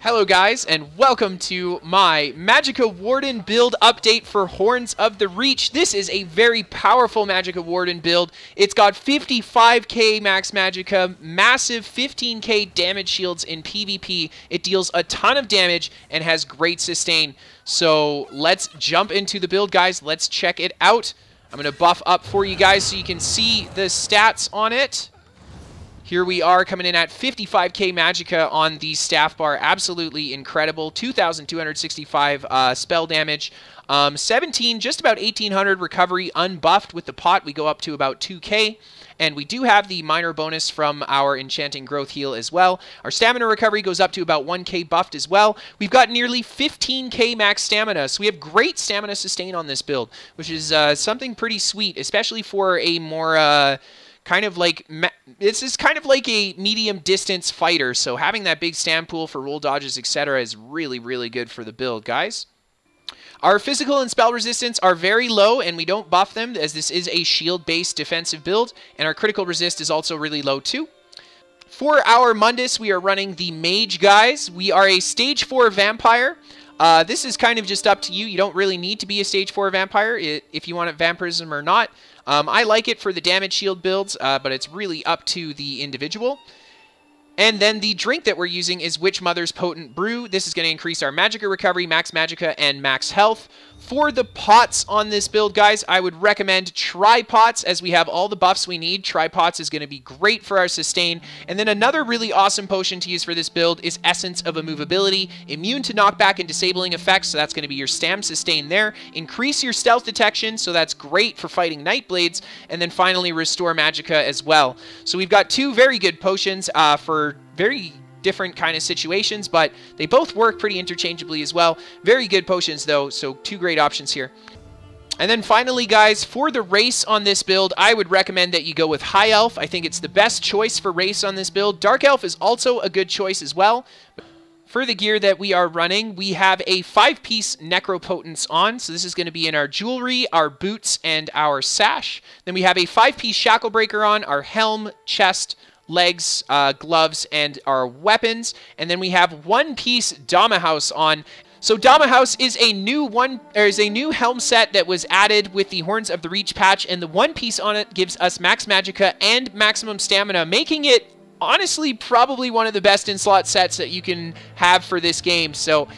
Hello guys, and welcome to my Magicka Warden build update for Horns of the Reach. This is a very powerful Magicka Warden build. It's got 55k max Magicka, massive 15k damage shields in PvP. It deals a ton of damage and has great sustain. So let's jump into the build, guys. Let's check it out. I'm going to buff up for you guys so you can see the stats on it. Here we are coming in at 55k Magicka on the staff bar. Absolutely incredible. 2,265 spell damage. 17, just about 1,800 recovery unbuffed. With the pot, we go up to about 2k. And we do have the minor bonus from our Enchanting Growth Heal as well. Our stamina recovery goes up to about 1k buffed as well. We've got nearly 15k max stamina, so we have great stamina sustain on this build, which is something pretty sweet, especially for a more... kind of like, this is kind of like a medium distance fighter, so having that big stam pool for roll dodges, etc. is really, really good for the build, guys. Our physical and spell resistance are very low, and we don't buff them, as this is a shield-based defensive build, and our critical resist is also really low too. For our Mundus, we are running the Mage, guys. We are a Stage 4 Vampire. This is kind of just up to you. You don't really need to be a Stage 4 Vampire if you want Vampirism or not. I like it for the damage shield builds, but it's really up to the individual. And then the drink that we're using is Witch Mother's Potent Brew. This is going to increase our Magicka recovery, max Magicka, and max health. For the pots on this build, guys, I would recommend Tri-Pots, as we have all the buffs we need. Tri-Pots is going to be great for our sustain. And then another really awesome potion to use for this build is Essence of Immovability. Immune to knockback and disabling effects, so that's going to be your stam sustain there. Increase your stealth detection, so that's great for fighting Nightblades. And then finally, Restore Magicka as well. So we've got two very good potions for very different kind of situations, but they both work pretty interchangeably as well. Very good potions though, so two great options here. And then finally, guys, for the race on this build, I would recommend that you go with High Elf. I think it's the best choice for race on this build. Dark Elf is also a good choice as well. For the gear that we are running, we have a 5-piece Necropotence on, so this is going to be in our jewelry, our boots, and our sash. Then we have a 5-piece Shacklebreaker on, our helm, chest, legs, gloves, and our weapons. And then we have 1-piece Dama House on. So Dama House is a new helm set that was added with the Horns of the Reach patch, and the 1-piece on it gives us max Magicka and maximum stamina, making it honestly probably one of the best in-slot sets that you can have for this game. So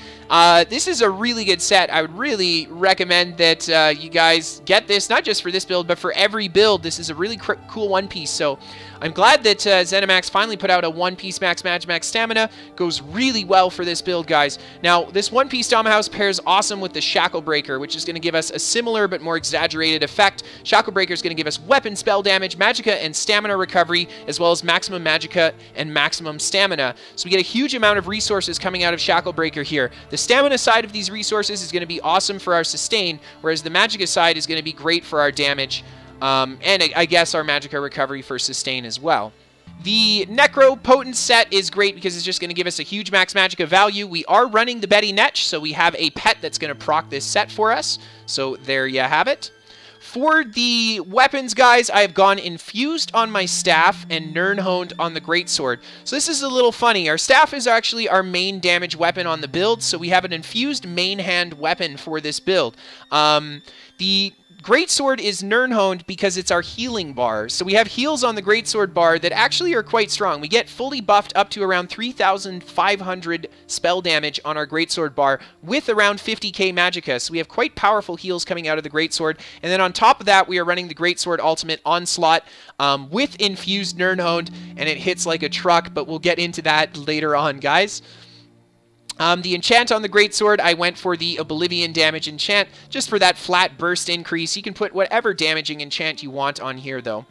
this is a really good set. I would really recommend that you guys get this, not just for this build, but for every build. This is a really cool 1-piece. So I'm glad that ZeniMax finally put out a 1-piece max stamina. Goes really well for this build, guys. Now, this 1-piece Dama House pairs awesome with the Shacklebreaker, which is going to give us a similar but more exaggerated effect. Shacklebreaker is going to give us weapon spell damage, Magicka, and stamina recovery, as well as maximum Magicka and maximum stamina. So we get a huge amount of resources coming out of Shacklebreaker here. The stamina side of these resources is going to be awesome for our sustain, whereas the Magicka side is going to be great for our damage. And I guess our Magicka recovery for sustain as well. The Necropotent set is great because it's just going to give us a huge max Magicka value. We are running the Betty Netch, so we have a pet that's going to proc this set for us. So there you have it. For the weapons, guys, I have gone Infused on my staff and Nirnhoned on the Greatsword. So this is a little funny. Our staff is actually our main damage weapon on the build, so we have an infused main hand weapon for this build. The Greatsword is Nirnhoned because it's our healing bar. So we have heals on the Greatsword bar that actually are quite strong. We get fully buffed up to around 3,500 spell damage on our Greatsword bar with around 50k Magicka. So we have quite powerful heals coming out of the Greatsword. And then on top of that, we are running the Greatsword Ultimate Onslaught with Infused Nirnhoned, and it hits like a truck, but we'll get into that later on, guys. The enchant on the Greatsword, I went for the Oblivion damage enchant, just for that flat burst increase. You can put whatever damaging enchant you want on here, though.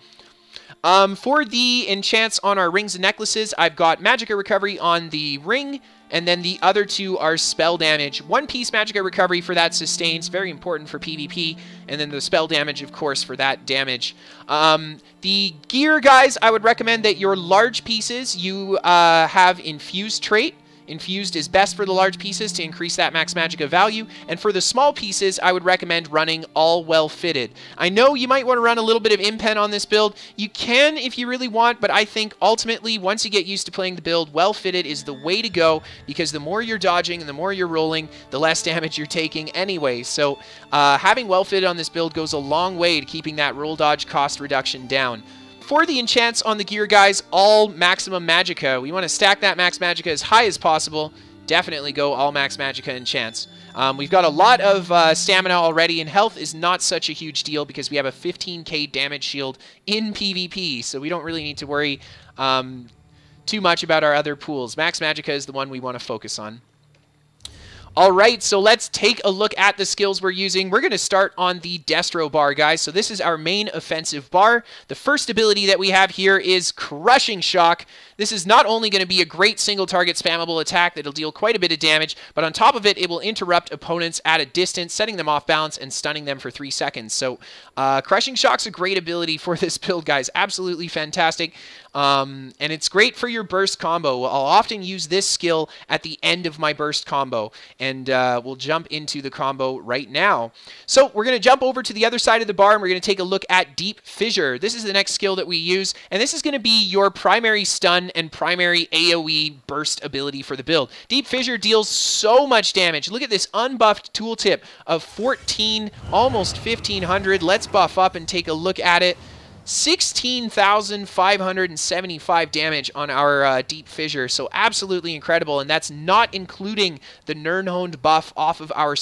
For the enchants on our rings and necklaces, I've got Magicka recovery on the ring, and then the other two are spell damage. 1-piece Magicka recovery for that sustains, very important for PvP, and then the spell damage, of course, for that damage. The gear, guys, I would recommend that your large pieces, you have Infused trait, Infused is best for the large pieces to increase that max Magicka value, and for the small pieces, I would recommend running all well fitted. I know you might want to run a little bit of impen on this build. You can if you really want, but I think ultimately, once you get used to playing the build, well fitted is the way to go, because the more you're dodging and the more you're rolling, the less damage you're taking anyway. So having well fitted on this build goes a long way to keeping that roll dodge cost reduction down. For the enchants on the gear, guys, all maximum Magicka. We want to stack that max Magicka as high as possible. Definitely go all max Magicka enchants. We've got a lot of stamina already, and health is not such a huge deal because we have a 15k damage shield in PvP, so we don't really need to worry too much about our other pools. Max Magicka is the one we want to focus on. All right, so let's take a look at the skills we're using. We're going to start on the Destro bar, guys. So this is our main offensive bar. The first ability that we have here is Crushing Shock. This is not only going to be a great single target spammable attack that'll deal quite a bit of damage, but on top of it, it will interrupt opponents at a distance, setting them off balance and stunning them for 3 seconds. So Crushing Shock's a great ability for this build, guys. Absolutely fantastic. And it's great for your burst combo. I'll often use this skill at the end of my burst combo, and we'll jump into the combo right now. So we're going to jump over to the other side of the bar, and we're going to take a look at Deep Fissure. This is the next skill that we use, and this is going to be your primary stun and primary AoE burst ability for the build. Deep Fissure deals so much damage. Look at this unbuffed tooltip of 14, almost 1500. Let's buff up and take a look at it. 16,575 damage on our Deep Fissure, so absolutely incredible, and that's not including the Nirnhoned buff off of our,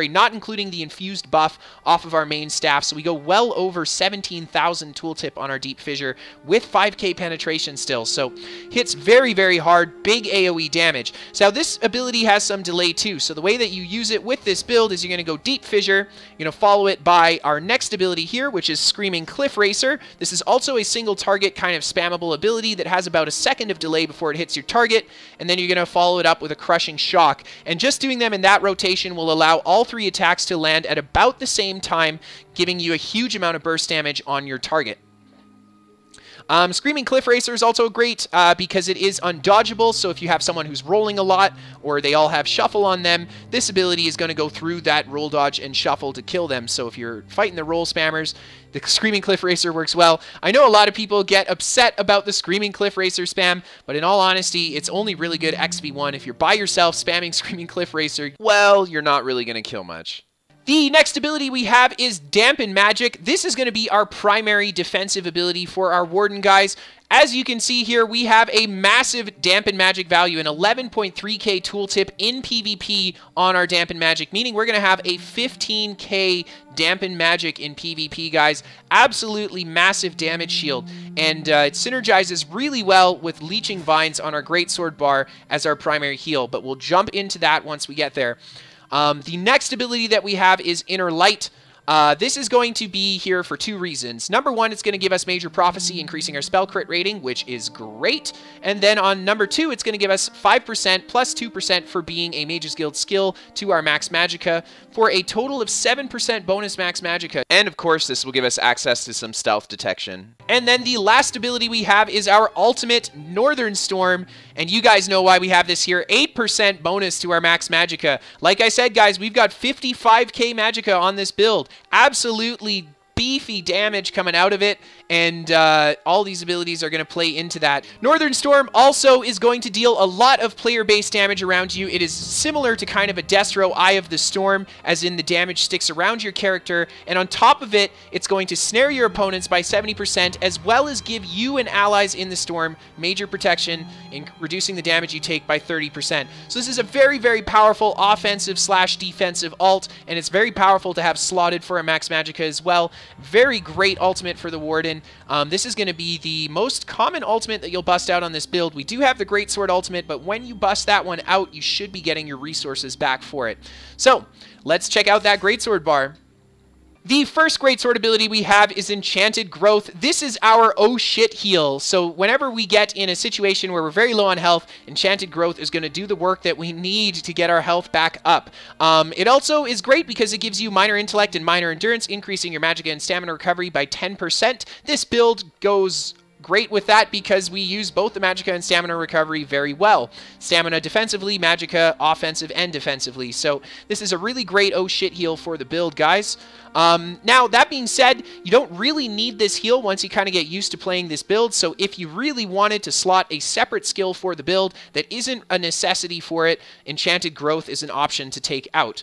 not including the infused buff off of our main staff, so we go well over 17,000 tooltip on our Deep Fissure with 5k penetration still, so hits very, very hard, big AoE damage. So this ability has some delay too, so the way that you use it with this build is you're going to go Deep Fissure, you're going to follow it by our next ability here, which is Screaming Cliff Racer. This is also a single target kind of spammable ability that has about a second of delay before it hits your target, and then you're going to follow it up with a Crushing Shock. And just doing them in that rotation will allow all 3 attacks to land at about the same time, giving you a huge amount of burst damage on your target. Screaming Cliff Racer is also great because it is undodgeable, so if you have someone who's rolling a lot or they all have shuffle on them, this ability is going to go through that roll dodge and shuffle to kill them. So if you're fighting the roll spammers, the Screaming Cliff Racer works well. I know a lot of people get upset about the Screaming Cliff Racer spam, but in all honesty, it's only really good XP1. If you're by yourself spamming Screaming Cliff Racer, well, you're not really going to kill much. The next ability we have is Dampen Magic. This is going to be our primary defensive ability for our Warden, guys. As you can see here, we have a massive Dampen Magic value, an 11.3k tooltip in PvP on our Dampen Magic, meaning we're going to have a 15k Dampen Magic in PvP, guys. Absolutely massive damage shield, and it synergizes really well with Leeching Vines on our Greatsword bar as our primary heal, but we'll jump into that once we get there. The next ability that we have is Inner Light. This is going to be here for 2 reasons. Number 1, it's going to give us Major Prophecy, increasing our spell crit rating, which is great. And then on number 2, it's going to give us 5% plus 2% for being a Mage's Guild skill to our Max Magicka, for a total of 7% bonus Max Magicka. And of course, this will give us access to some stealth detection. And then the last ability we have is our ultimate Northern Storm. And you guys know why we have this here. 8% bonus to our Max Magicka. Like I said, guys, we've got 55k Magicka on this build. Absolutely beefy damage coming out of it, and all these abilities are going to play into that. Northern Storm also is going to deal a lot of player-based damage around you. It is similar to kind of a Destro Eye of the Storm, as in the damage sticks around your character, and on top of it, it's going to snare your opponents by 70%, as well as give you and allies in the storm major protection in reducing the damage you take by 30%. So this is a very, very powerful offensive / defensive ult, and it's very powerful to have slotted for a Max Magicka as well. Very great ultimate for the Warden. This is going to be the most common ultimate that you'll bust out on this build. We do have the Greatsword ultimate, but when you bust that one out, you should be getting your resources back for it. So, let's check out that Greatsword bar. The first Greatsword ability we have is Enchanted Growth. This is our oh shit heal. So whenever we get in a situation where we're very low on health, Enchanted Growth is going to do the work that we need to get our health back up. It also is great because it gives you Minor Intellect and Minor Endurance, increasing your Magicka and Stamina recovery by 10%. This build goes great with that because we use both the Magicka and Stamina Recovery very well. Stamina defensively, Magicka offensive and defensively. So this is a really great oh shit heal for the build, guys. Now, that being said, you don't really need this heal once you kind of get used to playing this build, so if you really wanted to slot a separate skill for the build that isn't a necessity for it, Enchanted Growth is an option to take out.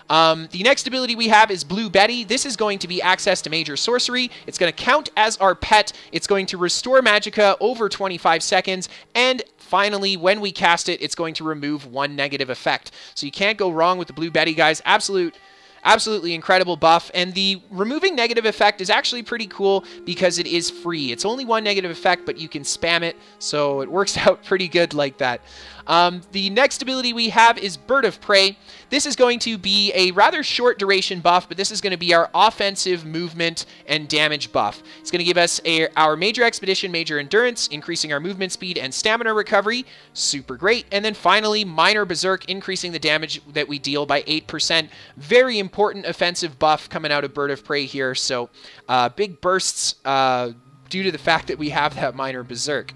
The next ability we have is Blue Betty. This is going to be access to Major Sorcery. It's going to count as our pet. It's going to restore Magicka over 25 seconds, and finally, when we cast it, it's going to remove one negative effect. So you can't go wrong with the Blue Betty, guys. Absolutely incredible buff, and the removing negative effect is actually pretty cool because it is free. It's only one negative effect, but you can spam it, so it works out pretty good like that. The next ability we have is Bird of Prey. This is going to be a rather short duration buff, but this is going to be our offensive movement and damage buff. It's going to give us our Major Expedition, Major Endurance, increasing our movement speed and stamina recovery. Super great. And then finally, Minor Berserk, increasing the damage that we deal by 8%. Very important offensive buff coming out of Bird of Prey here. So big bursts due to the fact that we have that Minor Berserk.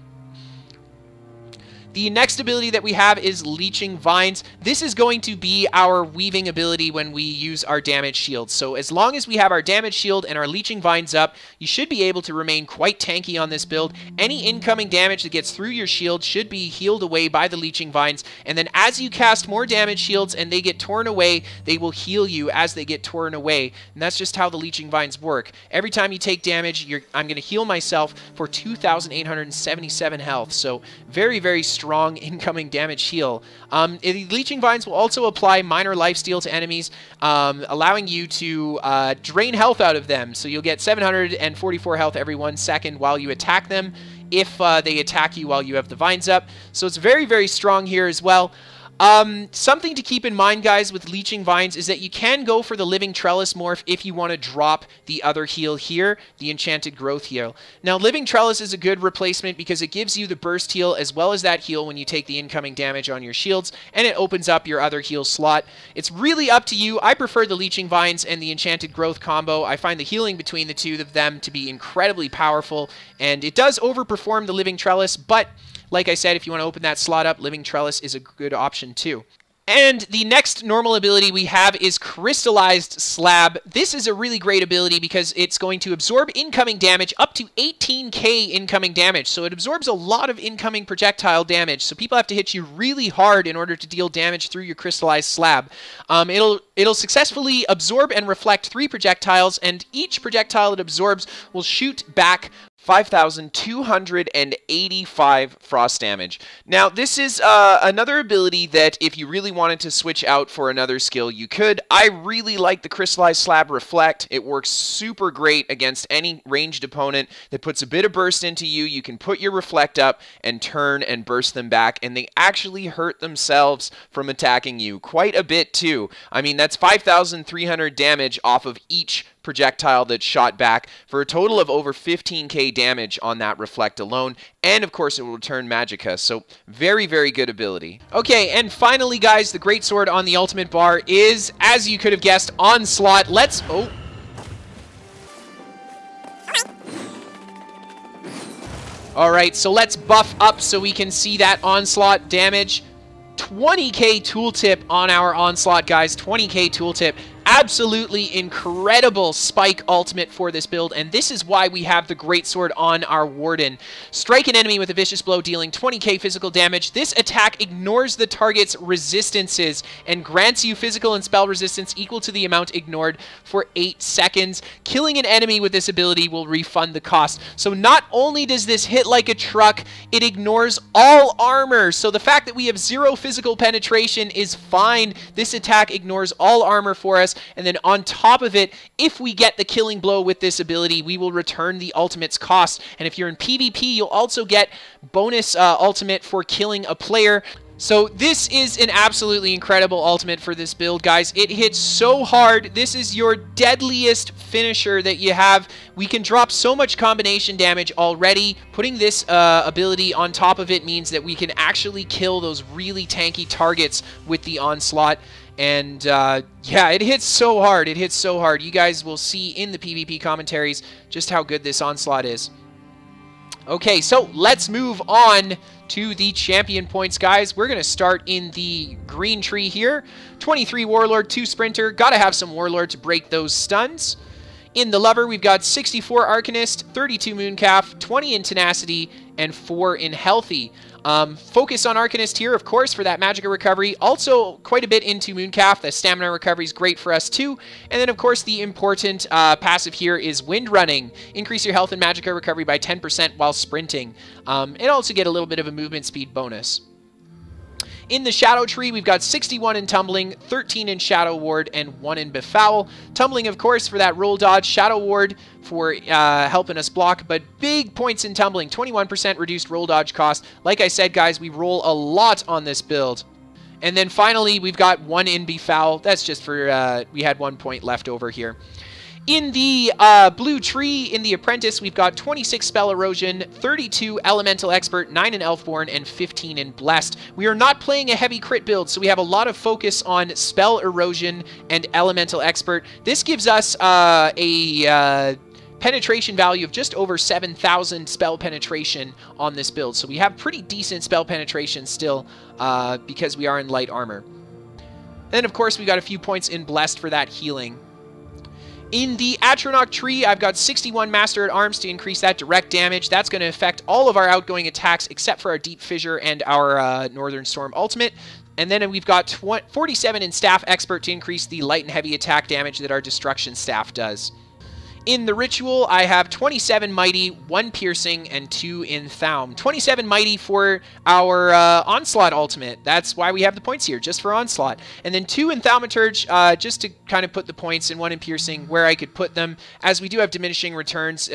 The next ability that we have is Leeching Vines. This is going to be our weaving ability when we use our damage shield. So as long as we have our damage shield and our Leeching Vines up, you should be able to remain quite tanky on this build. Any incoming damage that gets through your shield should be healed away by the Leeching Vines. And then as you cast more damage shields and they get torn away, they will heal you as they get torn away. And that's just how the Leeching Vines work. Every time you take damage, I'm going to heal myself for 2,877 health. So very, very strong incoming damage heal. Leeching Vines will also apply minor lifesteal to enemies, allowing you to drain health out of them. So you'll get 744 health every 1 second while you attack them if they attack you while you have the vines up. So it's very, very strong here as well. Something to keep in mind, guys, with Leeching Vines is that you can go for the Living Trellis morph if you want to drop the other heal here, the Enchanted Growth heal. Now, Living Trellis is a good replacement because it gives you the burst heal as well as that heal when you take the incoming damage on your shields, and it opens up your other heal slot. It's really up to you. I prefer the Leeching Vines and the Enchanted Growth combo. I find the healing between the two of them to be incredibly powerful, and it does overperform the Living Trellis, but like I said, if you want to open that slot up, Living Trellis is a good option too. And the next normal ability we have is Crystallized Slab. This is a really great ability because it's going to absorb incoming damage up to 18k incoming damage. So it absorbs a lot of incoming projectile damage. So people have to hit you really hard in order to deal damage through your Crystallized Slab. It'll successfully absorb and reflect 3 projectiles, and each projectile it absorbs will shoot back 5,285 frost damage. Now, this is another ability that if you really wanted to switch out for another skill, you could. I really like the Crystallized Slab Reflect. It works super great against any ranged opponent that puts a bit of burst into you. You can put your Reflect up and turn and burst them back, and they actually hurt themselves from attacking you quite a bit too. I mean, that's 5,300 damage off of each projectile that's shot back for a total of over 15k damage on that Reflect alone, and of course it will return Magicka, so very, very good ability. Okay, and finally, guys, the greatsword on the ultimate bar is, as you could have guessed, Onslaught. Alright, so let's buff up so we can see that Onslaught damage. 20k tooltip on our Onslaught, guys. 20k tooltip. Absolutely incredible spike ultimate for this build, and this is why we have the greatsword on our Warden. Strike an enemy with a vicious blow, dealing 20k physical damage. This attack ignores the target's resistances and grants you physical and spell resistance equal to the amount ignored for 8 seconds. Killing an enemy with this ability will refund the cost. So not only does this hit like a truck, it ignores all armor. So the fact that we have 0 physical penetration is fine. This attack ignores all armor for us. And then on top of it, if we get the killing blow with this ability, we will return the ultimate's cost. And if you're in PvP, you'll also get bonus ultimate for killing a player. So this is an absolutely incredible ultimate for this build, guys. It hits so hard. This is your deadliest finisher that you have. We can drop so much combination damage already. Putting this ability on top of it means that we can actually kill those really tanky targets with the Onslaught. And yeah, it hits so hard. It hits so hard. You guys will see in the PvP commentaries just how good this Onslaught is. Okay, so let's move on to the champion points, guys. We're going to start in the green tree here. 23 Warlord, 2 Sprinter. Got to have some Warlord to break those stuns. In the Lover, we've got 64 Arcanist, 32 Mooncalf, 20 in Tenacity, and 4 in Healthy. Focus on Arcanist here, of course, for that Magicka recovery. Also, quite a bit into Mooncalf. The stamina recovery is great for us, too. And then, of course, the important passive here is Wind Running. Increase your health and Magicka recovery by 10% while sprinting. And also get a little bit of a movement speed bonus. In the Shadow Tree, we've got 61 in Tumbling, 13 in Shadow Ward, and 1 in Befoul. Tumbling, of course, for that roll dodge. Shadow Ward for helping us block, but big points in Tumbling. 21% reduced roll dodge cost. Like I said, guys, we roll a lot on this build. And then finally, we've got 1 in Befoul. That's just for, we had 1 point left over here. In the blue tree, in the Apprentice, we've got 26 Spell Erosion, 32 Elemental Expert, 9 in Elfborn, and 15 in Blessed. We are not playing a heavy crit build, so we have a lot of focus on Spell Erosion and Elemental Expert. This gives us a penetration value of just over 7,000 spell penetration on this build. So we have pretty decent spell penetration still because we are in light armor. Then, of course, we got a few points in Blessed for that healing. In the Atronach tree, I've got 61 Master at Arms to increase that direct damage. That's going to affect all of our outgoing attacks except for our Deep Fissure and our Northern Storm ultimate. And then we've got 47 in Staff Expert to increase the light and heavy attack damage that our Destruction Staff does. In the Ritual, I have 27 Mighty, 1 Piercing, and 2 in Thaum. 27 Mighty for our Onslaught ultimate. That's why we have the points here, just for Onslaught. And then 2 in Thaumaturge, just to kind of put the points, and 1 in Piercing where I could put them, as we do have diminishing returns,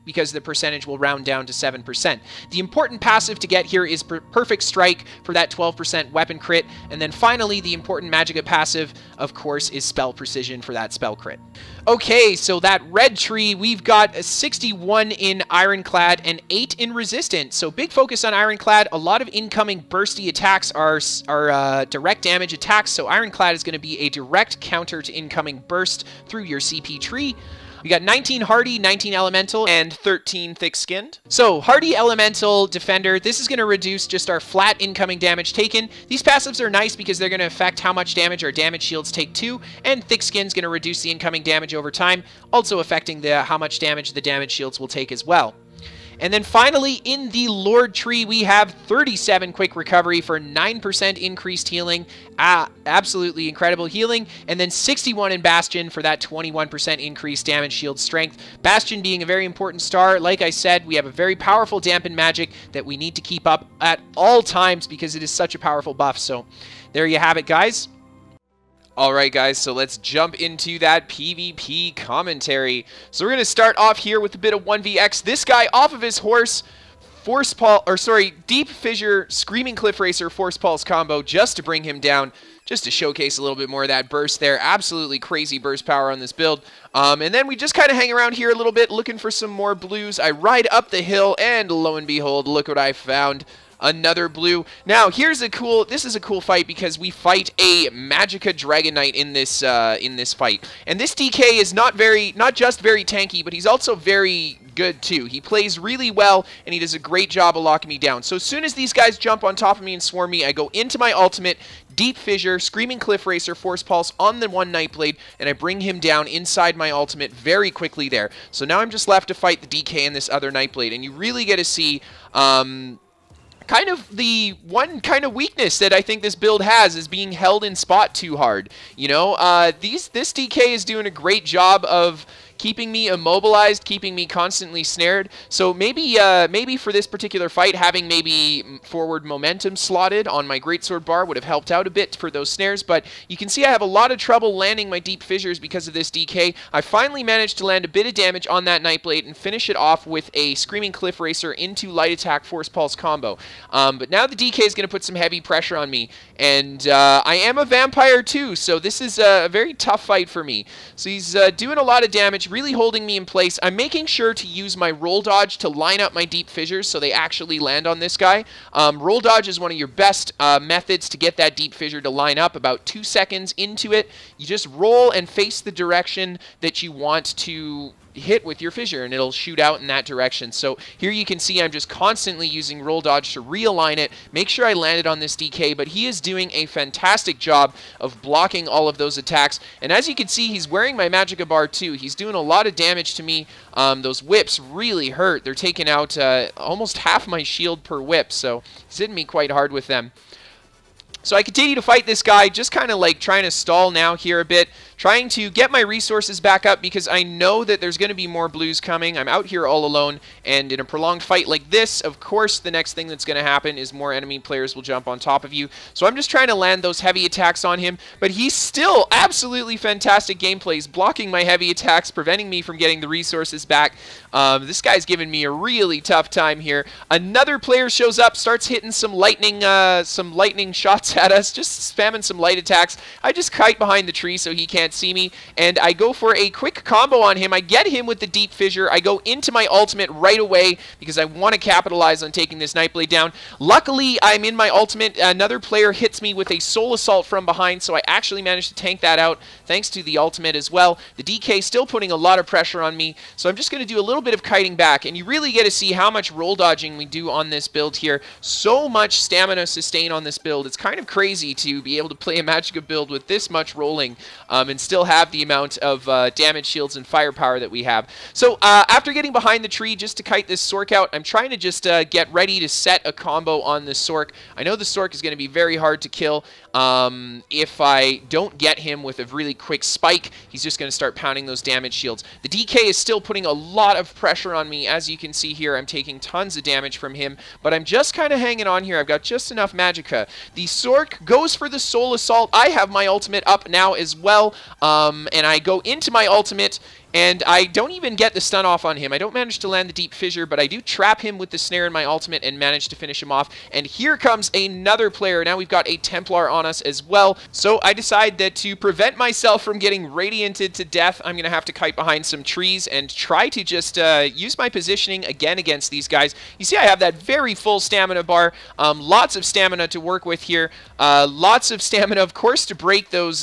because the percentage will round down to 7%. The important passive to get here is Perfect Strike for that 12% weapon crit. And then finally, the important Magicka passive, of course, is Spell Precision for that spell crit. Okay, so that red tree, we've got a 61 in Ironclad and 8 in Resistant. So big focus on Ironclad. A lot of incoming bursty attacks are direct damage attacks. So Ironclad is going to be a direct counter to incoming burst through your CP tree. We got 19 Hardy, 19 Elemental, and 13 Thick-Skinned. So, Hardy Elemental Defender, this is going to reduce just our flat incoming damage taken. These passives are nice because they're going to affect how much damage our damage shields take too, and Thick-Skinned's going to reduce the incoming damage over time, also affecting how much damage the damage shields will take as well. And then finally, in the Lord tree, we have 37 Quick Recovery for 9% increased healing. Absolutely incredible healing. And then 61 in Bastion for that 21% increased damage shield strength. Bastion being a very important star. Like I said, we have a very powerful dampen magic that we need to keep up at all times because it is such a powerful buff. So there you have it, guys. Alright guys, so let's jump into that PvP commentary. So we're going to start off here with a bit of 1vx. This guy off of his horse, Deep Fissure, Screaming Cliff Racer, Force Pulse combo just to bring him down, just to showcase a little bit more of that burst there. Absolutely crazy burst power on this build. And then we just kind of hang around here a little bit looking for some more blues. I ride up the hill and lo and behold, look what I found. Another blue. Now, this is a cool fight because we fight a Magicka Dragon Knight in this fight. And this DK is not just very tanky, but he's also very good too. He plays really well, and he does a great job of locking me down. So as soon as these guys jump on top of me and swarm me, I go into my ultimate, Deep Fissure, Screaming Cliff Racer, Force Pulse on the one Nightblade, and I bring him down inside my ultimate very quickly there. So now I'm just left to fight the DK and this other Nightblade, and you really get to see kind of the one kind of weakness that I think this build has is being held in spot too hard. You know, this DK is doing a great job of keeping me immobilized, keeping me constantly snared. So maybe for this particular fight, having maybe forward momentum slotted on my greatsword bar would have helped out a bit for those snares. But you can see I have a lot of trouble landing my Deep Fissures because of this DK. I finally managed to land a bit of damage on that Nightblade and finish it off with a Screaming Cliff Racer into Light Attack Force Pulse combo. But now the DK is going to put some heavy pressure on me. And I am a vampire too, so this is a very tough fight for me. So he's doing a lot of damage, really holding me in place. I'm making sure to use my roll dodge to line up my Deep Fissures so they actually land on this guy. Roll dodge is one of your best methods to get that Deep Fissure to line up. About 2 seconds into it, you just roll and face the direction that you want to hit with your fissure, and it'll shoot out in that direction. So here you can see I'm just constantly using roll dodge to realign it, make sure I landed on this DK, but he is doing a fantastic job of blocking all of those attacks. And as you can see, he's wearing my Magicka bar too. He's doing a lot of damage to me. Those whips really hurt. They're taking out almost half my shield per whip, so he's hitting me quite hard with them. So I continue to fight this guy, just kind of like trying to stall now here a bit, trying to get my resources back up because I know that there's going to be more blues coming. I'm out here all alone, and in a prolonged fight like this, of course, the next thing that's going to happen is more enemy players will jump on top of you. So I'm just trying to land those heavy attacks on him, but he's still absolutely fantastic gameplays, blocking my heavy attacks, preventing me from getting the resources back. This guy's giving me a really tough time here. Another player shows up, starts hitting some lightning shots at us, just spamming some light attacks. I just kite behind the tree so he can't see me, and I go for a quick combo on him. I get him with the deep fissure. I go into my ultimate right away because I want to capitalize on taking this Nightblade down. Luckily, I'm in my ultimate. Another player hits me with a soul assault from behind, so I actually managed to tank that out thanks to the ultimate as well. The DK still putting a lot of pressure on me, so I'm just going to do a little bit of kiting back, and you really get to see how much roll dodging we do on this build here. So much stamina sustain on this build. It's kind of crazy to be able to play a Magicka build with this much rolling and still have the amount of damage shields and firepower that we have. So after getting behind the tree just to kite this Sork out, I'm trying to just get ready to set a combo on this Sork. I know the Sork is going to be very hard to kill. If I don't get him with a really quick spike, he's just going to start pounding those damage shields. The DK is still putting a lot of pressure on me. As you can see here, I'm taking tons of damage from him, but I'm just kind of hanging on here. I've got just enough Magicka. The Sork goes for the Soul Assault. I have my ultimate up now as well, and I go into my ultimate, and I don't even get the stun off on him. I don't manage to land the deep fissure, but I do trap him with the snare in my ultimate and manage to finish him off. And here comes another player. Now we've got a Templar on us as well. So I decide that to prevent myself from getting radianted to death, I'm going to have to kite behind some trees and try to just use my positioning again against these guys. You see I have that very full stamina bar. Lots of stamina to work with here. Lots of stamina, of course, to break those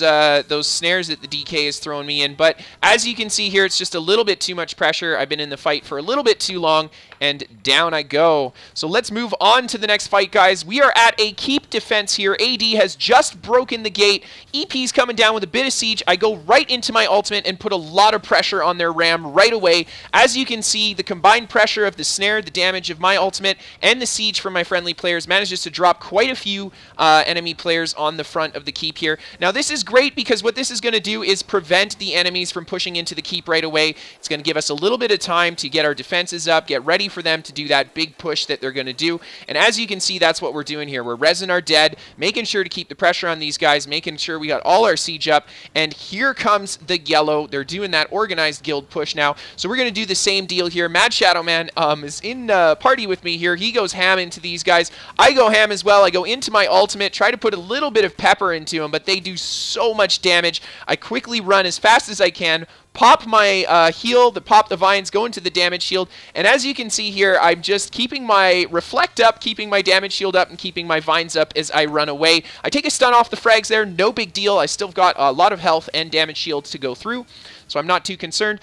snares that the DK is throwing me in. But as you can see here, it's just a little bit too much pressure. I've been in the fight for a little bit too long, and down I go. So let's move on to the next fight, guys. We are at a keep defense here. AD has just broken the gate. EP's coming down with a bit of siege. I go right into my ultimate and put a lot of pressure on their ram right away. As you can see, the combined pressure of the snare, the damage of my ultimate, and the siege from my friendly players manages to drop quite a few enemy players on the front of the keep here. Now this is great because what this is going to do is prevent the enemies from pushing into the keep right away. It's going to give us a little bit of time to get our defenses up, get ready for them to do that big push that they're going to do. And as you can see, that's what we're doing here. We're resin our dead, making sure to keep the pressure on these guys, making sure we got all our siege up. And here comes the yellow. They're doing that organized guild push now. So we're going to do the same deal here. Mad Shadow Man is in party with me here. He goes ham into these guys. I go ham as well. I go into my ultimate, try to put a little bit of pepper into them, but they do so much damage. I quickly run as fast as I can, pop my heal, pop the vines, go into the damage shield, and as you can see here, I'm just keeping my reflect up, keeping my damage shield up, and keeping my vines up as I run away. I take a stun off the frags there, no big deal. I still got a lot of health and damage shields to go through, so I'm not too concerned.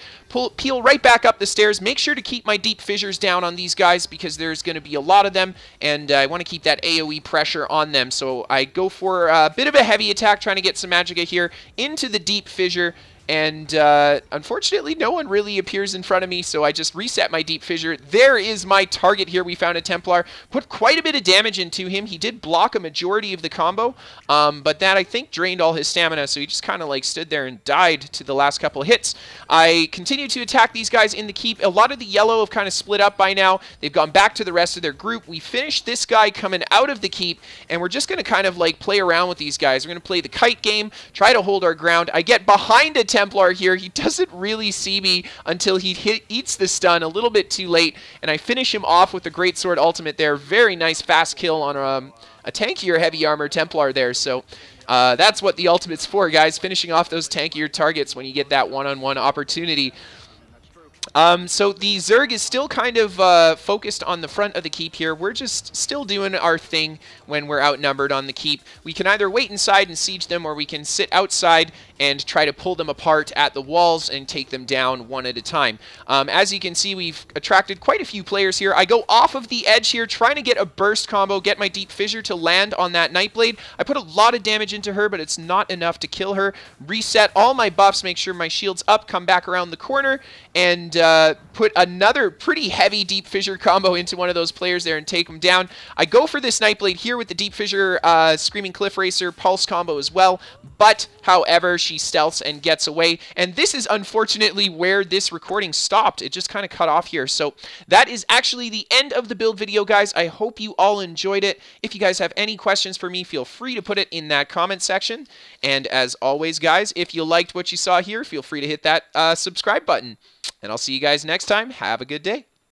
Peel right back up the stairs. Make sure to keep my deep fissures down on these guys because there's going to be a lot of them, and I want to keep that AoE pressure on them. So I go for a bit of a heavy attack, trying to get some Magicka here into the deep fissure. And unfortunately, no one really appears in front of me, so I just reset my deep fissure. There is my target here. We found a Templar. Put quite a bit of damage into him. He did block a majority of the combo, but that, I think, drained all his stamina, so he just kind of like stood there and died to the last couple of hits. I continue to attack these guys in the keep. A lot of the yellow have kind of split up by now. They've gone back to the rest of their group. We finished this guy coming out of the keep, and we're just going to kind of like play around with these guys. We're going to play the kite game, try to hold our ground. I get behind a Templar here. He doesn't really see me until he eats the stun a little bit too late, and I finish him off with the Greatsword ultimate there. Very nice fast kill on a tankier heavy armor Templar there. So that's what the ultimate's for, guys. Finishing off those tankier targets when you get that one-on-one opportunity. So the Zerg is still kind of focused on the front of the keep here. We're just still doing our thing when we're outnumbered on the keep. We can either wait inside and siege them, or we can sit outside and try to pull them apart at the walls and take them down one at a time. As you can see, we've attracted quite a few players here. I go off of the edge here, trying to get a burst combo, get my Deep Fissure to land on that Nightblade. I put a lot of damage into her, but it's not enough to kill her. Reset all my buffs, make sure my shield's up, come back around the corner, and put another pretty heavy Deep Fissure combo into one of those players there and take them down. I go for this Nightblade here with the Deep Fissure, Screaming Cliff Racer, Pulse combo as well, but, however, she stealths and gets away, and this is unfortunately where this recording stopped. It just kind of cut off here, so that is actually the end of the build video, guys. I hope you all enjoyed it. If you guys have any questions for me, feel free to put it in that comment section, and as always, guys, if you liked what you saw here, feel free to hit that subscribe button. And I'll see you guys next time. Have a good day.